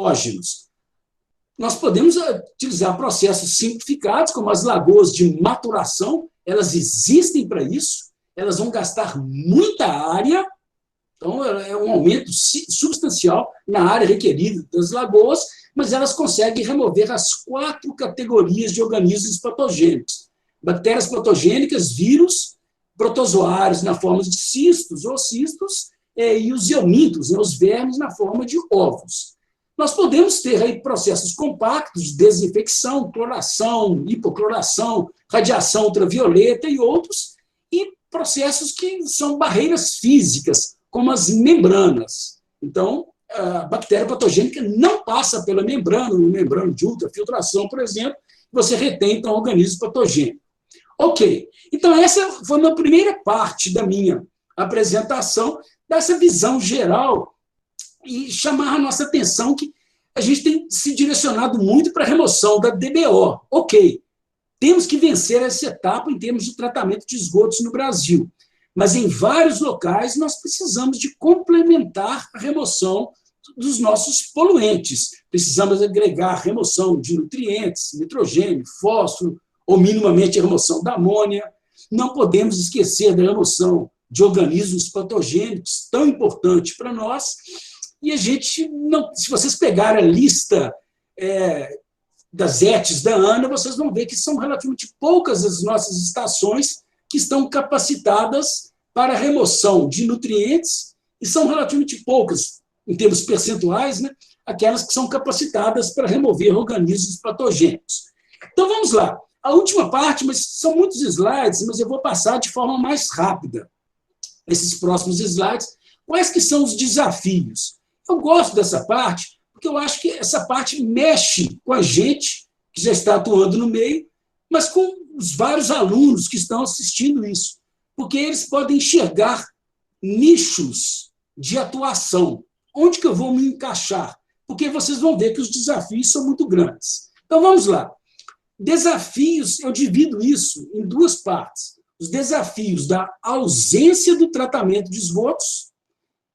patógenos. Nós podemos utilizar processos simplificados, como as lagoas de maturação, elas existem para isso, elas vão gastar muita área, então é um aumento substancial na área requerida das lagoas, mas elas conseguem remover as 4 categorias de organismos patogênicos: bactérias patogênicas, vírus, protozoários na forma de cistos ou cistos, e os eumintos, os vermes, na forma de ovos. Nós podemos ter aí processos compactos de desinfecção, cloração, hipocloração, radiação ultravioleta e outros, e processos que são barreiras físicas, como as membranas. Então, a bactéria patogênica não passa pela membrana de ultrafiltração, por exemplo, você retém, então, o organismo patogênico. Ok, então essa foi uma primeira parte da minha apresentação, dessa visão geral, e chamar a nossa atenção que a gente tem se direcionado muito para a remoção da DBO. Ok, temos que vencer essa etapa em termos de tratamento de esgotos no Brasil, mas em vários locais nós precisamos de complementar a remoção dos nossos poluentes. Precisamos agregar remoção de nutrientes, nitrogênio, fósforo, ou minimamente a remoção da amônia. Não podemos esquecer da remoção de organismos patogênicos, tão importante para nós. E a gente, não, se vocês pegarem a lista das ETs da ANA, vocês vão ver que são relativamente poucas as nossas estações que estão capacitadas para a remoção de nutrientes, e são relativamente poucas, em termos percentuais, né, aquelas que são capacitadas para remover organismos patogênicos. Então, vamos lá. A última parte, mas são muitos slides, mas eu vou passar de forma mais rápida esses próximos slides. Quais que são os desafios? Eu gosto dessa parte, porque eu acho que essa parte mexe com a gente, que já está atuando no meio, mas com os vários alunos que estão assistindo isso, porque eles podem enxergar nichos de atuação. Onde que eu vou me encaixar? Porque vocês vão ver que os desafios são muito grandes. Então, vamos lá. Desafios, eu divido isso em 2 partes. Os desafios da ausência do tratamento de esgotos,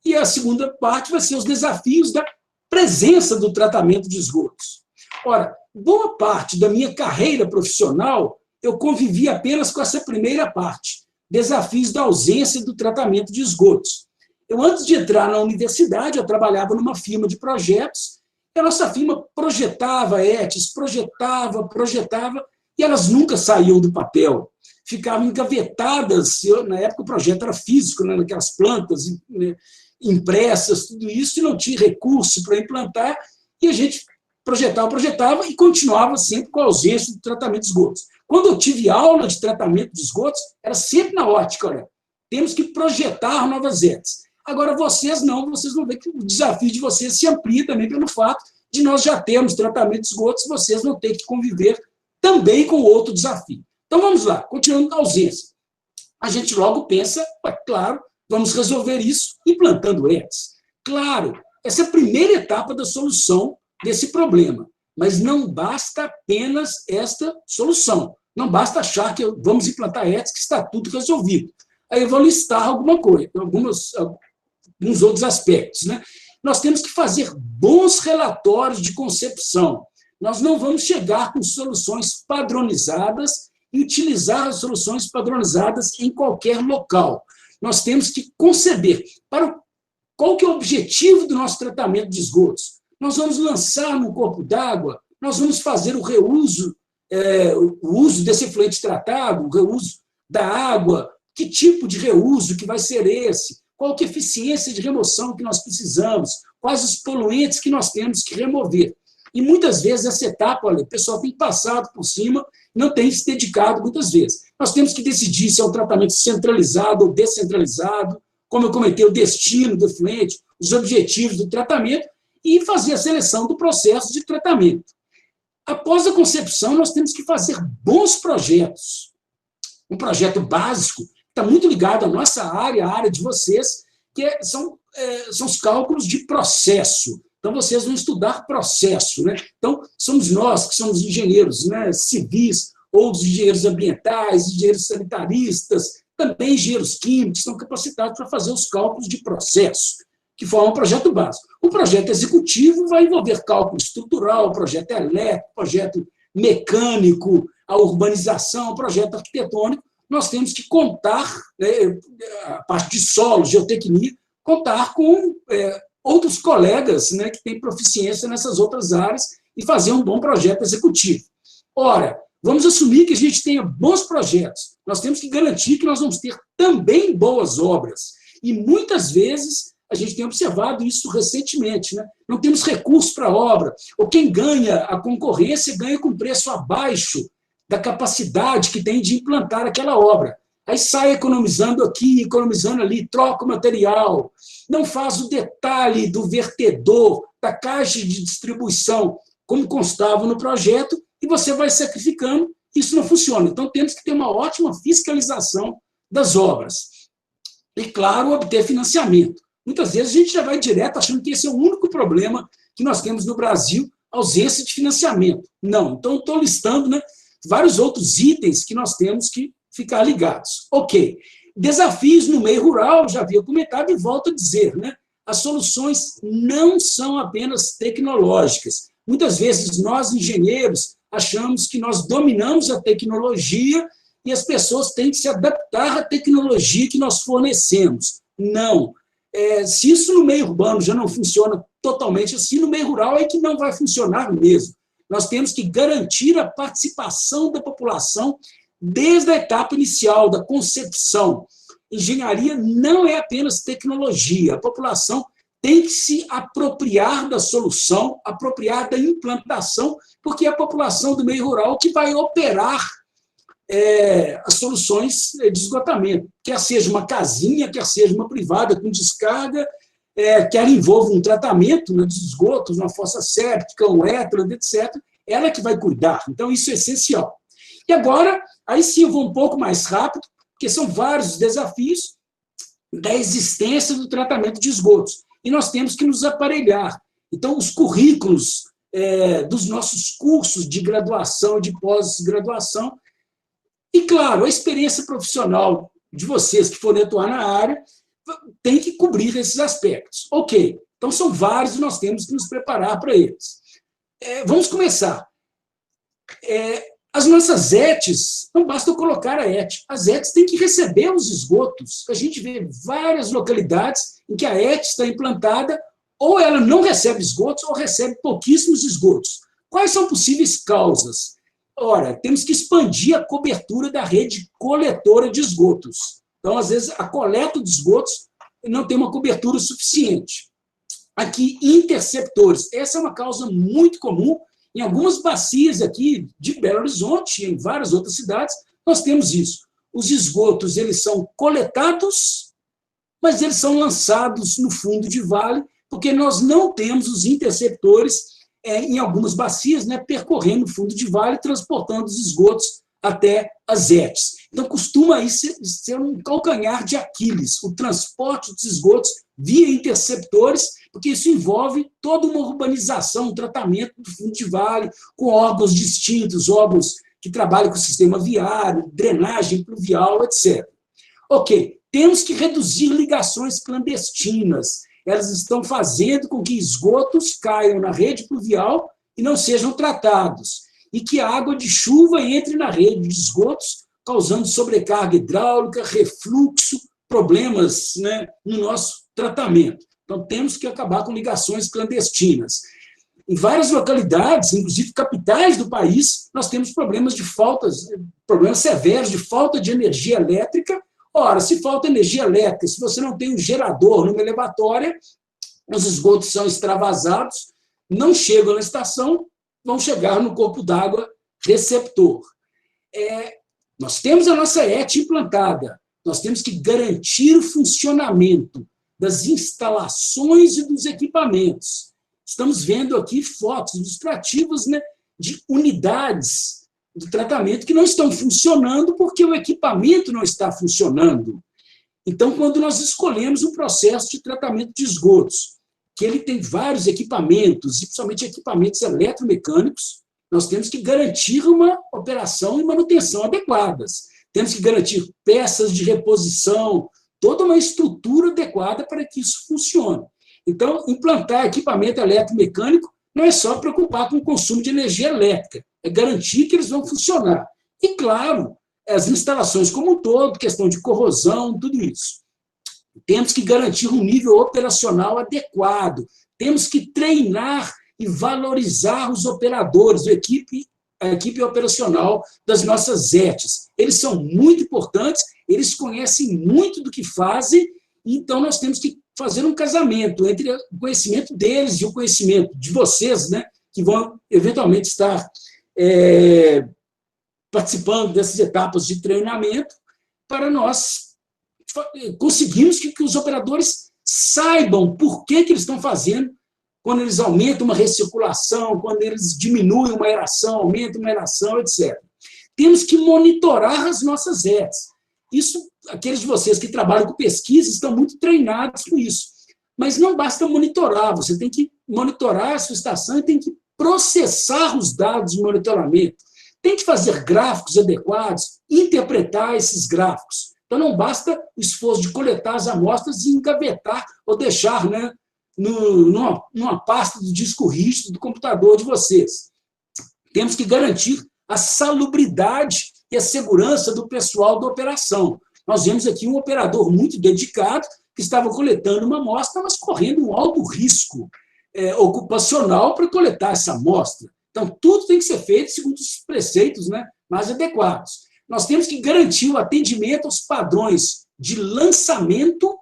e a segunda parte vai ser os desafios da presença do tratamento de esgotos. Ora, boa parte da minha carreira profissional, eu convivi apenas com essa primeira parte, desafios da ausência do tratamento de esgotos. Eu, antes de entrar na universidade, eu trabalhava numa firma de projetos, e a nossa firma projetava ETs, projetava, e elas nunca saíam do papel, ficavam engavetadas. Na época o projeto era físico, né, naquelas plantas, né, impressas, tudo isso, e não tinha recurso para implantar, e a gente projetava e continuava sempre com a ausência do tratamento de esgotos. Quando eu tive aula de tratamento de esgotos, era sempre na ótica, olha, temos que projetar novas ETs. Agora, vocês não, vocês vão ver que o desafio de vocês se amplia também pelo fato de nós já termos tratamento de esgotos, vocês vão ter que conviver também com outro desafio. Então, vamos lá, continuando a ausência. A gente logo pensa, claro, vamos resolver isso implantando ETs. Claro, essa é a primeira etapa da solução desse problema, mas não basta apenas esta solução. Não basta achar que vamos implantar ETs que está tudo resolvido. Aí eu vou listar alguma coisa, alguns outros aspectos, né? Nós temos que fazer bons relatórios de concepção. Nós não vamos chegar com soluções padronizadas e utilizar as soluções padronizadas em qualquer local. Nós temos que conceber qual que é o objetivo do nosso tratamento de esgotos. Nós vamos lançar no corpo d'água, nós vamos fazer o reuso, o uso desse efluente tratado, o reuso da água, que tipo de reuso que vai ser esse, qual que é a eficiência de remoção que nós precisamos, quais os poluentes que nós temos que remover. E muitas vezes essa etapa, olha, o pessoal tem passado por cima, não tem se dedicado muitas vezes. Nós temos que decidir se é um tratamento centralizado ou descentralizado, como eu comentei, o destino do efluente, os objetivos do tratamento, e fazer a seleção do processo de tratamento. Após a concepção, nós temos que fazer bons projetos. Um projeto básico está muito ligado à nossa área, à área de vocês, que são os cálculos de processo. Então, vocês vão estudar processo, né? Então, somos nós que somos engenheiros, né, civis, ou os engenheiros ambientais, engenheiros sanitaristas, também engenheiros químicos, estão capacitados para fazer os cálculos de processo. que forma o projeto básico. O projeto executivo vai envolver cálculo estrutural, projeto elétrico, projeto mecânico, a urbanização, o projeto arquitetônico. Nós temos que contar, né, a parte de solo, geotecnia, contar com outros colegas, né, que têm proficiência nessas outras áreas e fazer um bom projeto executivo. Ora, vamos assumir que a gente tenha bons projetos. Nós temos que garantir que nós vamos ter também boas obras. E muitas vezes a gente tem observado isso recentemente, né? Não temos recursos para a obra, ou quem ganha a concorrência ganha com preço abaixo da capacidade que tem de implantar aquela obra. Aí sai economizando aqui, economizando ali, troca o material, não faz o detalhe do vertedor, da caixa de distribuição, como constava no projeto, e você vai sacrificando, isso não funciona. Então, temos que ter uma ótima fiscalização das obras. E, claro, obter financiamento. Muitas vezes a gente já vai direto achando que esse é o único problema que nós temos no Brasil, ausência de financiamento. Não, então estou listando, né, vários outros itens que nós temos que ficar ligados. Ok, desafios no meio rural, já havia comentado e volto a dizer, né, as soluções não são apenas tecnológicas. Muitas vezes nós, engenheiros, achamos que nós dominamos a tecnologia e as pessoas têm que se adaptar à tecnologia que nós fornecemos. Não. Se isso no meio urbano já não funciona totalmente assim, no meio rural é que não vai funcionar mesmo. Nós temos que garantir a participação da população desde a etapa inicial, da concepção. Engenharia não é apenas tecnologia. A população tem que se apropriar da solução, apropriar da implantação, porque é a população do meio rural que vai operar as soluções de esgotamento, quer seja uma casinha, quer seja uma privada com descarga, quer envolva um tratamento, né, de esgotos, uma fossa séptica, um hétero, etc., ela que vai cuidar. Então, isso é essencial. E agora, aí sim eu vou um pouco mais rápido, porque são vários desafios da existência do tratamento de esgotos. E nós temos que nos aparelhar. Então, os currículos dos nossos cursos de graduação e de pós-graduação, e, claro, a experiência profissional de vocês que forem atuar na área tem que cobrir esses aspectos. Ok, então são vários e nós temos que nos preparar para eles. Vamos começar. As nossas ETs, não basta eu colocar a ET, as ETs têm que receber os esgotos. A gente vê várias localidades em que a ET está implantada, ou ela não recebe esgotos, ou recebe pouquíssimos esgotos. Quais são possíveis causas? Ora, temos que expandir a cobertura da rede coletora de esgotos. Então, às vezes, a coleta de esgotos não tem uma cobertura suficiente. Aqui, interceptores. Essa é uma causa muito comum. Em algumas bacias aqui de Belo Horizonte e em várias outras cidades, nós temos isso. Os esgotos, eles são coletados, mas eles são lançados no fundo de vale, porque nós não temos os interceptores em algumas bacias, né, percorrendo o fundo de vale, transportando os esgotos até as ETs. Então, costuma aí ser um calcanhar de Aquiles, o transporte dos esgotos via interceptores, porque isso envolve toda uma urbanização, um tratamento do fundo de vale, com órgãos distintos, órgãos que trabalham com o sistema viário, drenagem pluvial, etc. Ok, temos que reduzir ligações clandestinas. Elas estão fazendo com que esgotos caiam na rede pluvial e não sejam tratados, e que a água de chuva entre na rede de esgotos, causando sobrecarga hidráulica, refluxo, problemas, né, no nosso tratamento. Então, temos que acabar com ligações clandestinas. Em várias localidades, inclusive capitais do país, nós temos problemas severos de falta de energia elétrica. Ora, se falta energia elétrica, se você não tem um gerador numa elevatória, os esgotos são extravasados, não chegam na estação, vão chegar no corpo d'água receptor. Nós temos a nossa ET implantada, nós temos que garantir o funcionamento das instalações e dos equipamentos. Estamos vendo aqui fotos ilustrativas, né, de unidades do tratamento que não estão funcionando porque o equipamento não está funcionando. Então, quando nós escolhemos um processo de tratamento de esgotos, que ele tem vários equipamentos, e principalmente equipamentos eletromecânicos, nós temos que garantir uma operação e manutenção adequadas. Temos que garantir peças de reposição, toda uma estrutura adequada para que isso funcione. Então, implantar equipamento eletromecânico não é só preocupar com o consumo de energia elétrica, é garantir que eles vão funcionar. E, claro, as instalações como um todo, questão de corrosão, tudo isso. Temos que garantir um nível operacional adequado, temos que treinar e valorizar os operadores, a equipe operacional das nossas ETs. Eles são muito importantes, eles conhecem muito do que fazem, então nós temos que fazer um casamento entre o conhecimento deles e o conhecimento de vocês, né, que vão eventualmente estar participando dessas etapas de treinamento, para nós conseguirmos que os operadores saibam por que eles estão fazendo, quando eles aumentam uma recirculação, quando eles diminuem uma aeração, aumentam uma aeração, etc. Temos que monitorar as nossas ETs. Isso, aqueles de vocês que trabalham com pesquisa estão muito treinados com isso. Mas não basta monitorar, você tem que monitorar a sua estação e tem que processar os dados de monitoramento. Tem que fazer gráficos adequados, interpretar esses gráficos. Então, não basta o esforço de coletar as amostras e engavetar ou deixar, né, numa pasta do disco rígido do computador de vocês. Temos que garantir a salubridade e a segurança do pessoal da operação. Nós vemos aqui um operador muito dedicado que estava coletando uma amostra, mas correndo um alto risco ocupacional para coletar essa amostra. Então, tudo tem que ser feito segundo os preceitos, né, mais adequados. Nós temos que garantir o atendimento aos padrões de lançamento.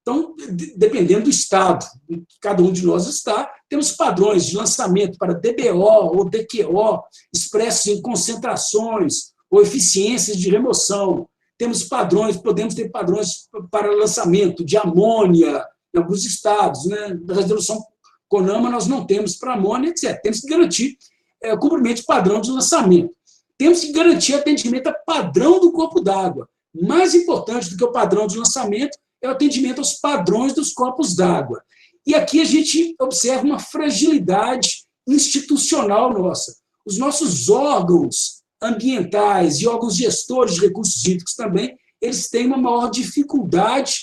Então, dependendo do estado em que cada um de nós está, temos padrões de lançamento para DBO ou DQO, expressos em concentrações ou eficiências de remoção. Temos padrões, podemos ter padrões para lançamento de amônia em alguns estados, né? Da resolução CONAMA nós não temos para amônia, etc. Temos que garantir o cumprimento de padrão de lançamento. Temos que garantir atendimento a padrão do corpo d'água. Mais importante do que o padrão de lançamento é o atendimento aos padrões dos corpos d'água. E aqui a gente observa uma fragilidade institucional nossa. Os nossos órgãos ambientais e órgãos gestores de recursos hídricos também, eles têm uma maior dificuldade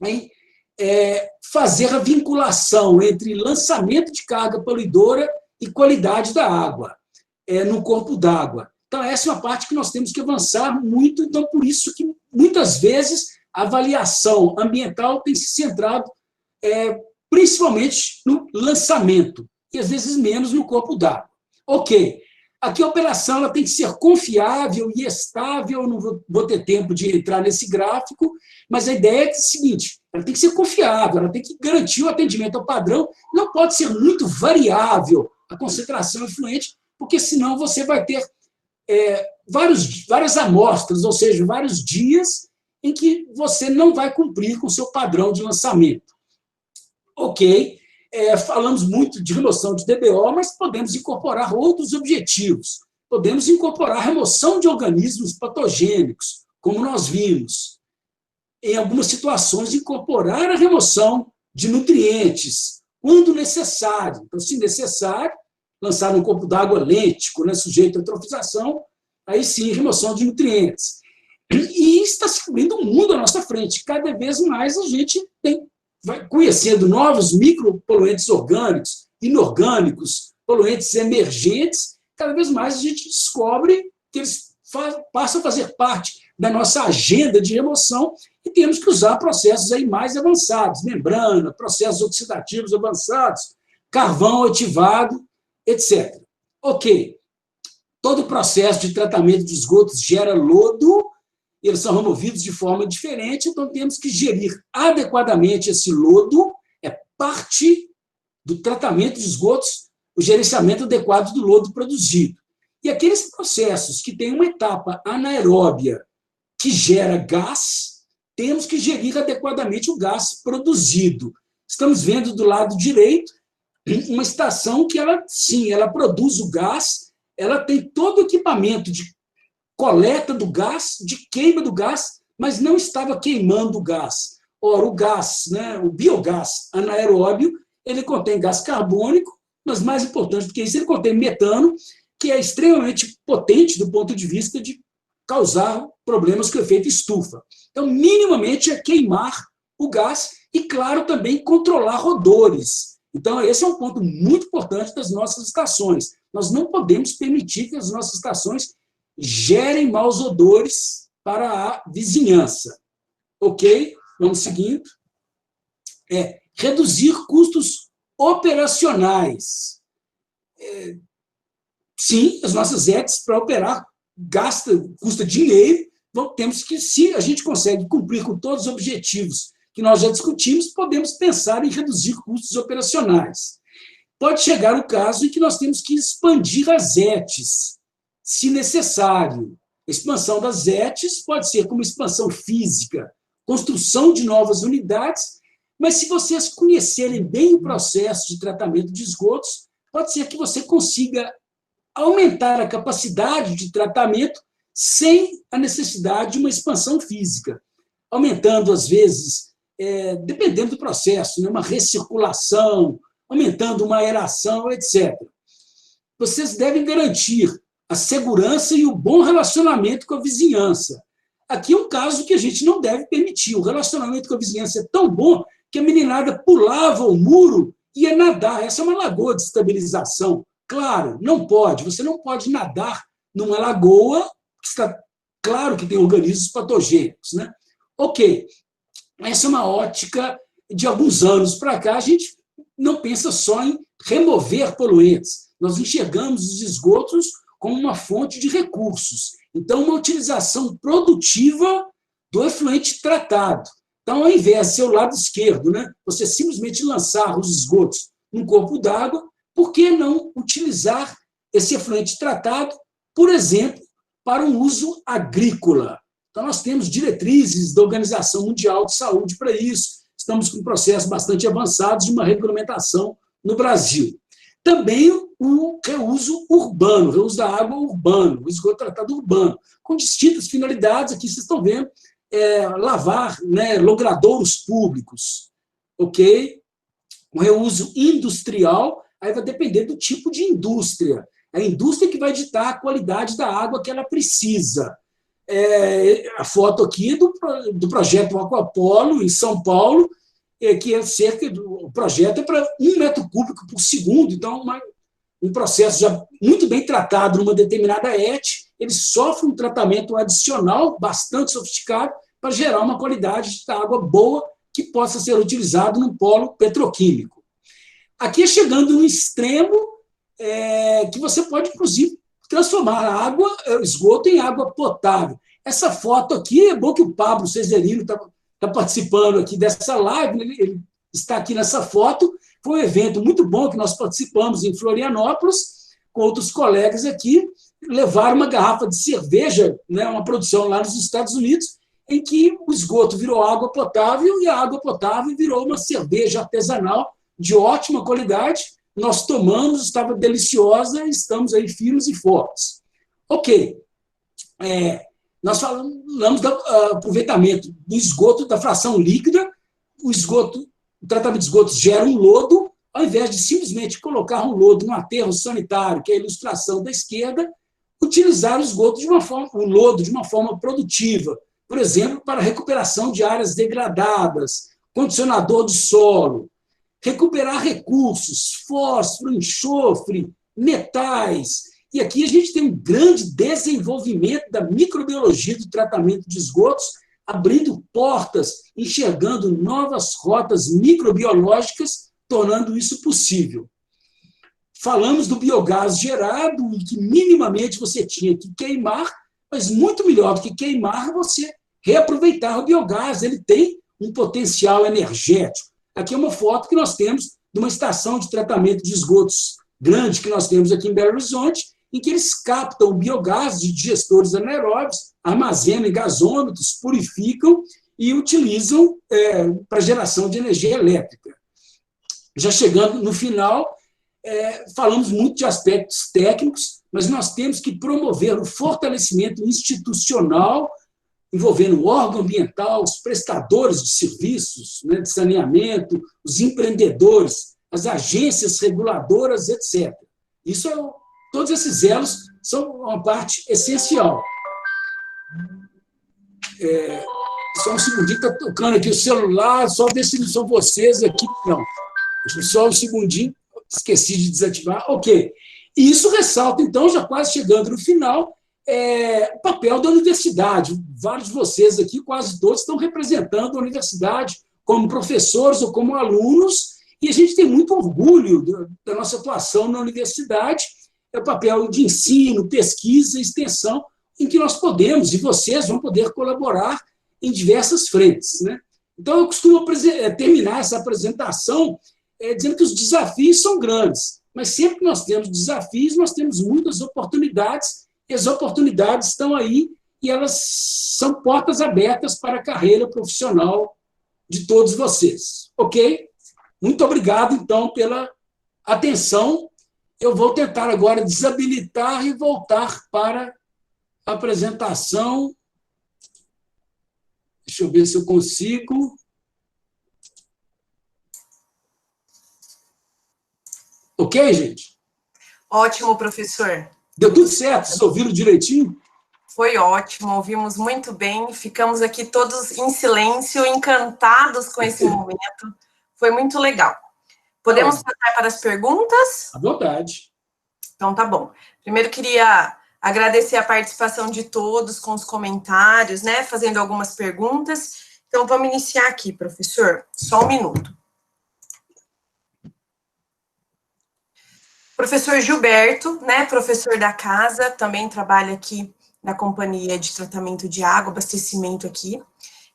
em fazer a vinculação entre lançamento de carga poluidora e qualidade da água no corpo d'água. Então, essa é uma parte que nós temos que avançar muito, então, por isso que, muitas vezes, a avaliação ambiental tem se centrado principalmente no lançamento, e às vezes menos no corpo d'água. Ok, aqui a operação ela tem que ser confiável e estável, eu não vou ter tempo de entrar nesse gráfico, mas a ideia é o seguinte, ela tem que ser confiável, ela tem que garantir o atendimento ao padrão, não pode ser muito variável a concentração efluente, porque senão você vai ter várias amostras, ou seja, vários dias em que você não vai cumprir com o seu padrão de lançamento. Ok, falamos muito de remoção de DBO, mas podemos incorporar outros objetivos. Podemos incorporar a remoção de organismos patogênicos, como nós vimos. Em algumas situações, incorporar a remoção de nutrientes, quando necessário. Então, se necessário, lançar no corpo d'água lêntico, né, sujeito à eutrofização, aí sim, remoção de nutrientes. E está se abrindo um mundo à nossa frente. Cada vez mais a gente vai conhecendo novos micropoluentes orgânicos, inorgânicos, poluentes emergentes. Cada vez mais a gente descobre que eles passam a fazer parte da nossa agenda de remoção e temos que usar processos aí mais avançados, membrana, processos oxidativos avançados, carvão ativado, etc. Ok, todo o processo de tratamento de esgotos gera lodo, eles são removidos de forma diferente, então temos que gerir adequadamente esse lodo, é parte do tratamento de esgotos, o gerenciamento adequado do lodo produzido. E aqueles processos que têm uma etapa anaeróbia que gera gás, temos que gerir adequadamente o gás produzido. Estamos vendo do lado direito uma estação que ela produz o gás, ela tem todo o equipamento de coleta do gás, de queima do gás, mas não estava queimando o gás. Ora, o gás, né, o biogás anaeróbio, ele contém gás carbônico, mas mais importante do que isso, ele contém metano, que é extremamente potente do ponto de vista de causar problemas com o efeito estufa. Então, minimamente, é queimar o gás e, claro, também controlar odores. Então, esse é um ponto muito importante das nossas estações. Nós não podemos permitir que as nossas estações gerem maus odores para a vizinhança. Ok? Vamos seguindo. Reduzir custos operacionais. Sim, as nossas ETs, para operar, custa dinheiro. Então, temos que, se a gente consegue cumprir com todos os objetivos que nós já discutimos, podemos pensar em reduzir custos operacionais. Pode chegar o caso em que nós temos que expandir as ETs, se necessário. A expansão das ETs pode ser como expansão física, construção de novas unidades, mas se vocês conhecerem bem o processo de tratamento de esgotos, pode ser que você consiga aumentar a capacidade de tratamento sem a necessidade de uma expansão física, aumentando, às vezes, dependendo do processo, uma recirculação, aumentando uma aeração, etc. Vocês devem garantir a segurança e o bom relacionamento com a vizinhança. Aqui é um caso que a gente não deve permitir. O relacionamento com a vizinhança é tão bom que a meninada pulava o muro e ia nadar. Essa é uma lagoa de estabilização. Claro, não pode. Você não pode nadar numa lagoa que está claro que tem organismos patogênicos, né? Ok. Essa é uma ótica de alguns anos para cá. A gente não pensa só em remover poluentes. Nós enxergamos os esgotos como uma fonte de recursos. Então, uma utilização produtiva do efluente tratado. Então, ao invés de ser o lado esquerdo, né, você simplesmente lançar os esgotos num corpo d'água, por que não utilizar esse efluente tratado, por exemplo, para um uso agrícola? Então, nós temos diretrizes da Organização Mundial de Saúde para isso. Estamos com processos bastante avançados de uma regulamentação no Brasil. Também o reuso urbano, o reuso da água urbano, o esgoto tratado urbano, com distintas finalidades. Aqui vocês estão vendo, lavar, né, logradouros públicos, ok? O reuso industrial, aí vai depender do tipo de indústria. É a indústria que vai ditar a qualidade da água que ela precisa. A foto aqui do projeto Aquapolo, em São Paulo, que é cerca do projeto para 1 metro cúbico por segundo, então um processo já muito bem tratado numa determinada ET, ele sofre um tratamento adicional bastante sofisticado para gerar uma qualidade de água boa que possa ser utilizado num polo petroquímico. Aqui é chegando no extremo que você pode, inclusive, transformar a água, o esgoto, em água potável. Essa foto aqui, é bom que o Pablo Cesarino está participando aqui dessa live, ele está aqui nessa foto. Foi um evento muito bom que nós participamos em Florianópolis, com outros colegas aqui, levaram uma garrafa de cerveja, né, uma produção lá nos Estados Unidos, em que o esgoto virou água potável e a água potável virou uma cerveja artesanal de ótima qualidade. Nós tomamos, estava deliciosa e estamos aí firmes e fortes. Ok. Nós falamos do aproveitamento do esgoto, da fração líquida. O tratamento de esgotos gera um lodo, ao invés de simplesmente colocar um lodo no aterro sanitário, que é a ilustração da esquerda, utilizar o lodo de uma forma produtiva, por exemplo, para recuperação de áreas degradadas, condicionador de solo, recuperar recursos, fósforo, enxofre, metais. E aqui a gente tem um grande desenvolvimento da microbiologia do tratamento de esgotos, abrindo portas, enxergando novas rotas microbiológicas, tornando isso possível. Falamos do biogás gerado, e que minimamente você tinha que queimar, mas muito melhor do que queimar, você reaproveitar o biogás. Ele tem um potencial energético. Aqui é uma foto que nós temos de uma estação de tratamento de esgotos grande que nós temos aqui em Belo Horizonte, em que eles captam o biogás de digestores anaeróbios, armazenam em gasômetros, purificam e utilizam para geração de energia elétrica. Já chegando no final, falamos muito de aspectos técnicos, mas nós temos que promover o fortalecimento institucional, envolvendo o órgão ambiental, os prestadores de serviços, né, de saneamento, os empreendedores, as agências reguladoras, etc. Todos esses elos são uma parte essencial. Só um segundinho, está tocando aqui o celular, só ver se não são vocês aqui. Não, só um segundinho, esqueci de desativar. Ok. E isso ressalta, então, já quase chegando no final, o papel da universidade. Vários de vocês aqui, quase todos, estão representando a universidade como professores ou como alunos, e a gente tem muito orgulho da nossa atuação na universidade, é o papel de ensino, pesquisa e extensão, em que nós podemos, e vocês vão poder colaborar em diversas frentes, né? Então, eu costumo terminar essa apresentação dizendo que os desafios são grandes, mas sempre que nós temos desafios, nós temos muitas oportunidades, e as oportunidades estão aí, e elas são portas abertas para a carreira profissional de todos vocês. Ok? Muito obrigado, então, pela atenção. Eu vou tentar agora desabilitar e voltar para a apresentação. Deixa eu ver se eu consigo. Ok, gente? Ótimo, professor. Deu tudo certo? Vocês ouviram direitinho? Foi ótimo, ouvimos muito bem. Ficamos aqui todos em silêncio, encantados com esse momento. Foi muito legal. Podemos passar para as perguntas? À vontade. Então, tá bom. Primeiro, queria agradecer a participação de todos com os comentários, né? Fazendo algumas perguntas. Então, vamos iniciar aqui, professor. Só um minuto. Professor Gilberto, né, professor da casa, também trabalha aqui na Companhia de Tratamento de Água, abastecimento aqui,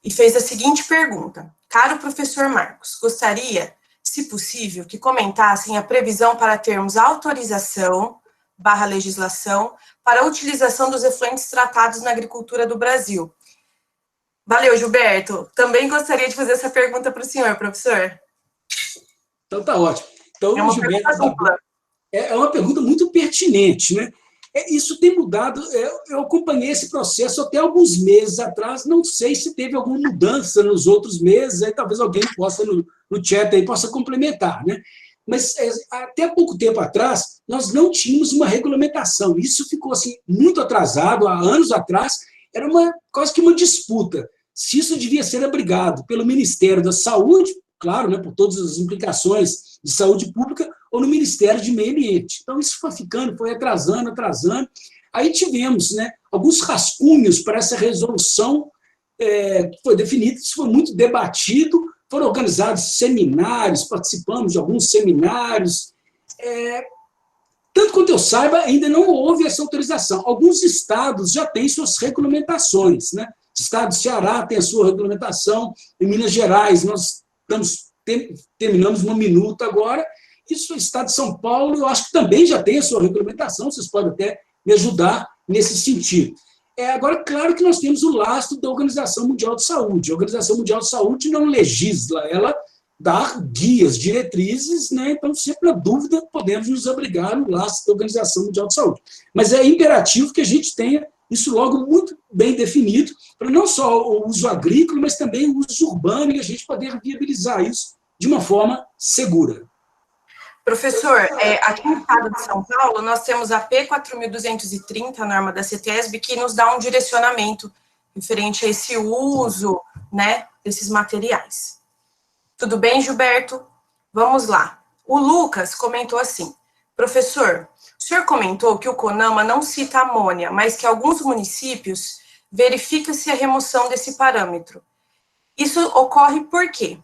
e fez a seguinte pergunta. Caro professor Marcos, gostaria, se possível, que comentassem a previsão para termos autorização/legislação para a utilização dos efluentes tratados na agricultura do Brasil. Valeu, Gilberto. Também gostaria de fazer essa pergunta para o senhor, professor. Então, tá ótimo. Então, é uma pergunta dupla. É uma pergunta muito pertinente, né? Isso tem mudado, eu acompanhei esse processo até alguns meses atrás, não sei se teve alguma mudança nos outros meses, aí talvez alguém possa, no chat aí, possa complementar, né? Mas até pouco tempo atrás, nós não tínhamos uma regulamentação, isso ficou assim, muito atrasado, há anos atrás, era quase que uma disputa, se isso devia ser abrigado pelo Ministério da Saúde, claro, né, por todas as implicações de saúde pública, ou no Ministério de Meio Ambiente. Então, isso foi ficando, foi atrasando. Aí tivemos, né, alguns rascunhos para essa resolução que foi definida, isso foi muito debatido, foram organizados seminários, participamos de alguns seminários. Tanto quanto eu saiba, ainda não houve essa autorização. Alguns estados já têm suas regulamentações, né? O estado do Ceará tem a sua regulamentação, em Minas Gerais nós terminamos uma minuta agora. Isso, o estado de São Paulo, eu acho que também já tem a sua regulamentação, vocês podem até me ajudar nesse sentido. Agora, claro que nós temos o lastro da Organização Mundial de Saúde. A Organização Mundial de Saúde não legisla, ela dá guias, diretrizes, né? Então, sempre na dúvida, podemos nos abrigar no lastro da Organização Mundial de Saúde. Mas é imperativo que a gente tenha isso logo muito bem definido, para não só o uso agrícola, mas também o uso urbano, e a gente poder viabilizar isso de uma forma segura. Professor, aqui no estado de São Paulo, nós temos a P 4.230, a norma da CETESB, que nos dá um direcionamento referente a esse uso, né, desses materiais. Tudo bem, Gilberto? Vamos lá. O Lucas comentou assim, professor, o senhor comentou que o CONAMA não cita amônia, mas que alguns municípios verifica-se a remoção desse parâmetro. Isso ocorre por quê?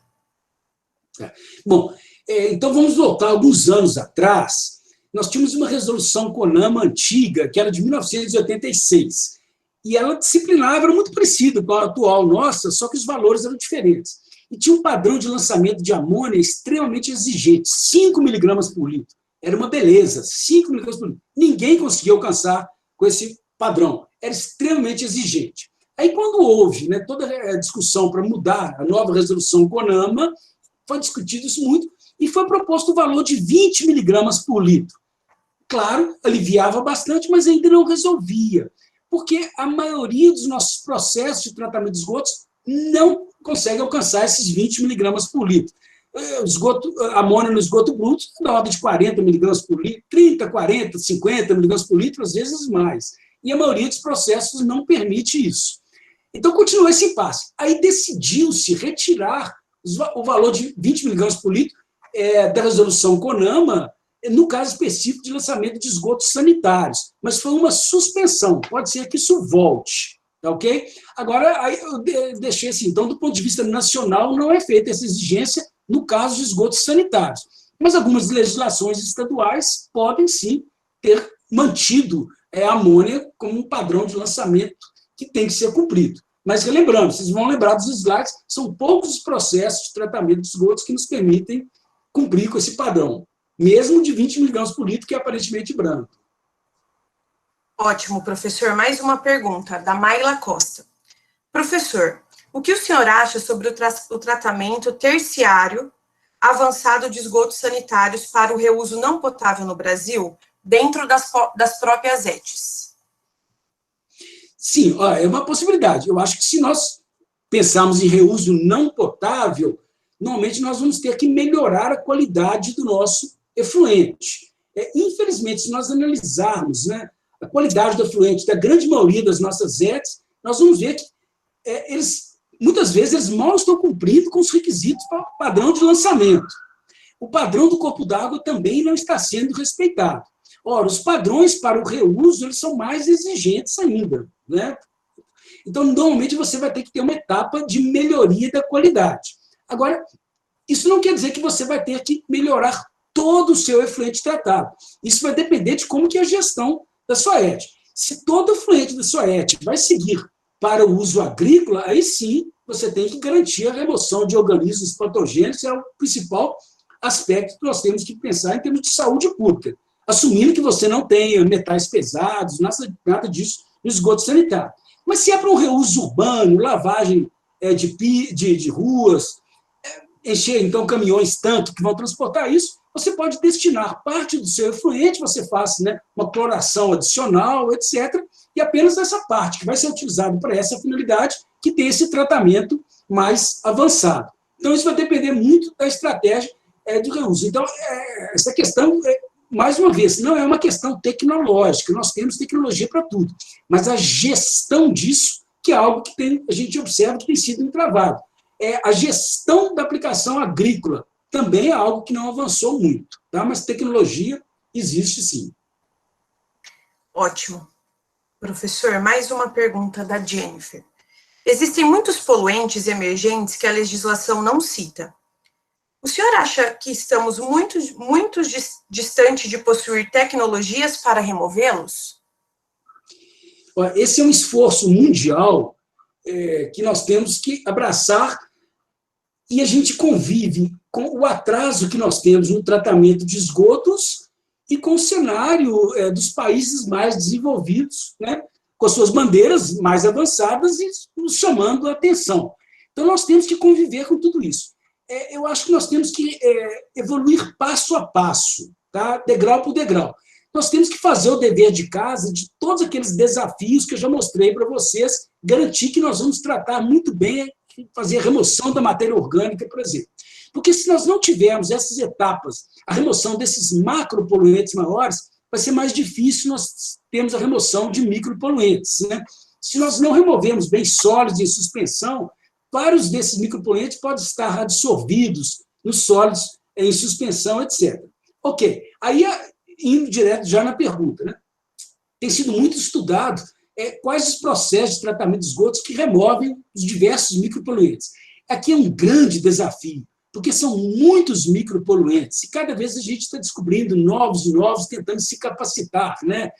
Bom, então vamos voltar alguns anos atrás. Nós tínhamos uma resolução CONAMA antiga, que era de 1986, e ela disciplinava, era muito parecida com a atual nossa, só que os valores eram diferentes. E tinha um padrão de lançamento de amônia extremamente exigente, 5 miligramas por litro. Era uma beleza, 5 miligramas por litro. Ninguém conseguia alcançar com esse padrão. Era extremamente exigente. Aí, quando houve, né, toda a discussão para mudar a nova resolução CONAMA, foi discutido isso muito, e foi proposto o valor de 20 miligramas por litro. Claro, aliviava bastante, mas ainda não resolvia, porque a maioria dos nossos processos de tratamento de esgotos não consegue alcançar esses 20 miligramas por litro. A amônia no esgoto bruto é da ordem de 40 miligramas por litro, 30, 40, 50 miligramas por litro, às vezes mais. E a maioria dos processos não permite isso. Então, continuou esse impasse. Aí decidiu-se retirar o valor de 20 miligramas por litro da resolução CONAMA, no caso específico de lançamento de esgotos sanitários. Mas foi uma suspensão, pode ser que isso volte. Tá, ok? Agora, aí eu deixei assim, então, do ponto de vista nacional, não é feita essa exigência no caso de esgotos sanitários. Mas algumas legislações estaduais podem, sim, ter mantido a amônia como um padrão de lançamento que tem que ser cumprido. Mas, relembrando, vocês vão lembrar dos slides, são poucos os processos de tratamento de esgotos que nos permitem cumprir com esse padrão, mesmo de 20 miligramas por litro, que é aparentemente branco. Ótimo, professor. Mais uma pergunta, da Mayla Costa. Professor, o que o senhor acha sobre o tratamento terciário avançado de esgotos sanitários para o reuso não potável no Brasil, dentro das próprias ETs? Sim, é uma possibilidade. Eu acho que se nós pensarmos em reuso não potável, normalmente nós vamos ter que melhorar a qualidade do nosso efluente. Infelizmente, se nós analisarmos, né, a qualidade do efluente da grande maioria das nossas ETs, nós vamos ver que muitas vezes eles mal estão cumprindo com os requisitos para o padrão de lançamento. O padrão do corpo d'água também não está sendo respeitado. Ora, os padrões para o reuso eles são mais exigentes ainda, né? Então, normalmente, você vai ter que ter uma etapa de melhoria da qualidade. Agora, isso não quer dizer que você vai ter que melhorar todo o seu efluente tratado. Isso vai depender de como que é a gestão da sua ET. Se todo o efluente da sua ET vai seguir para o uso agrícola, aí sim você tem que garantir a remoção de organismos patogênicos, é o principal aspecto que nós temos que pensar em termos de saúde pública, assumindo que você não tenha metais pesados, nada disso no esgoto sanitário. Mas se é para um reuso urbano, lavagem de ruas, encher, então, caminhões tanto que vão transportar isso, você pode destinar parte do seu efluente, você faz, né, uma cloração adicional, etc., e apenas essa parte que vai ser utilizada para essa finalidade que tem esse tratamento mais avançado. Então, isso vai depender muito da estratégia do reuso. Então, essa questão, mais uma vez, não é uma questão tecnológica, nós temos tecnologia para tudo, mas a gestão disso, que é algo que a gente observa que tem sido entravado. A gestão da aplicação agrícola também é algo que não avançou muito, tá? Mas tecnologia existe sim. Ótimo. Professor, mais uma pergunta da Jennifer. Existem muitos poluentes emergentes que a legislação não cita. O senhor acha que estamos muito distante de possuir tecnologias para removê-los? Esse é um esforço mundial que nós temos que abraçar, e a gente convive com o atraso que nós temos no tratamento de esgotos e com o cenário dos países mais desenvolvidos, né, com suas bandeiras mais avançadas e nos chamando a atenção. Então, nós temos que conviver com tudo isso. Eu acho que nós temos que evoluir passo a passo, tá? Degrau por degrau. Nós temos que fazer o dever de casa de todos aqueles desafios que eu já mostrei para vocês, garantir que nós vamos tratar muito bem, fazer a remoção da matéria orgânica, por exemplo. Porque se nós não tivermos essas etapas, a remoção desses macropoluentes maiores, vai ser mais difícil nós termos a remoção de micropoluentes, né? Se nós não removermos bem sólidos em suspensão, vários desses micropoluentes podem estar adsorvidos nos sólidos em suspensão, etc. Ok, aí indo direto já na pergunta, né? Tem sido muito estudado quais os processos de tratamento de esgotos que removem os diversos micropoluentes. Aqui é um grande desafio, porque são muitos micropoluentes, e cada vez a gente está descobrindo novos e novos, tentando se capacitar, né?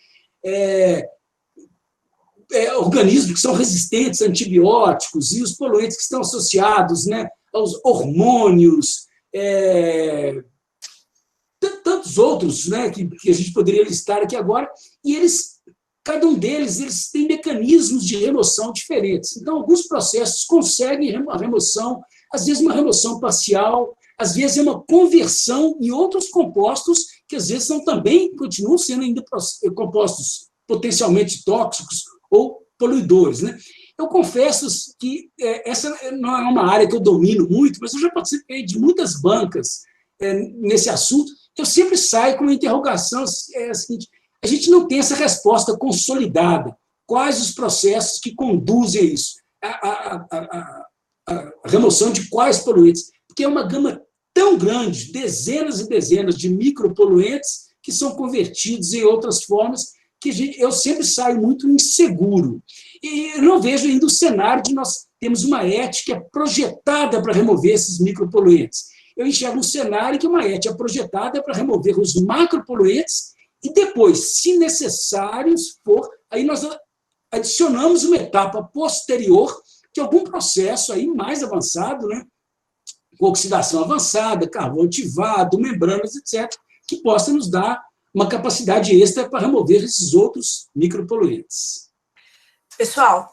Organismos que são resistentes a antibióticos e os poluentes que estão associados, né, aos hormônios, tantos outros, né, que a gente poderia listar aqui agora, e cada um deles eles têm mecanismos de remoção diferentes. Então, alguns processos conseguem a remoção, às vezes uma remoção parcial, às vezes é uma conversão em outros compostos, que às vezes continuam sendo ainda compostos potencialmente tóxicos ou poluidores, né? Eu confesso que essa não é uma área que eu domino muito, mas eu já participei de muitas bancas nesse assunto, que eu sempre saio com uma interrogação a seguinte: a gente não tem essa resposta consolidada. Quais os processos que conduzem a isso? a remoção de quais poluentes? Porque é uma gama tão grande, dezenas e dezenas de micropoluentes que são convertidos em outras formas, que eu sempre saio muito inseguro. E eu não vejo ainda o cenário de nós termos uma ética projetada para remover esses micropoluentes. Eu enxergo um cenário que uma ética projetada para remover os macropoluentes e depois, se necessários for, aí nós adicionamos uma etapa posterior de algum processo aí mais avançado, né, com oxidação avançada, carvão ativado, membranas, etc., que possa nos dar uma capacidade extra para remover esses outros micropoluentes. Pessoal,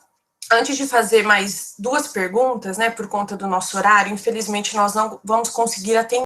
antes de fazer mais 2 perguntas, né, por conta do nosso horário, infelizmente nós não vamos conseguir atender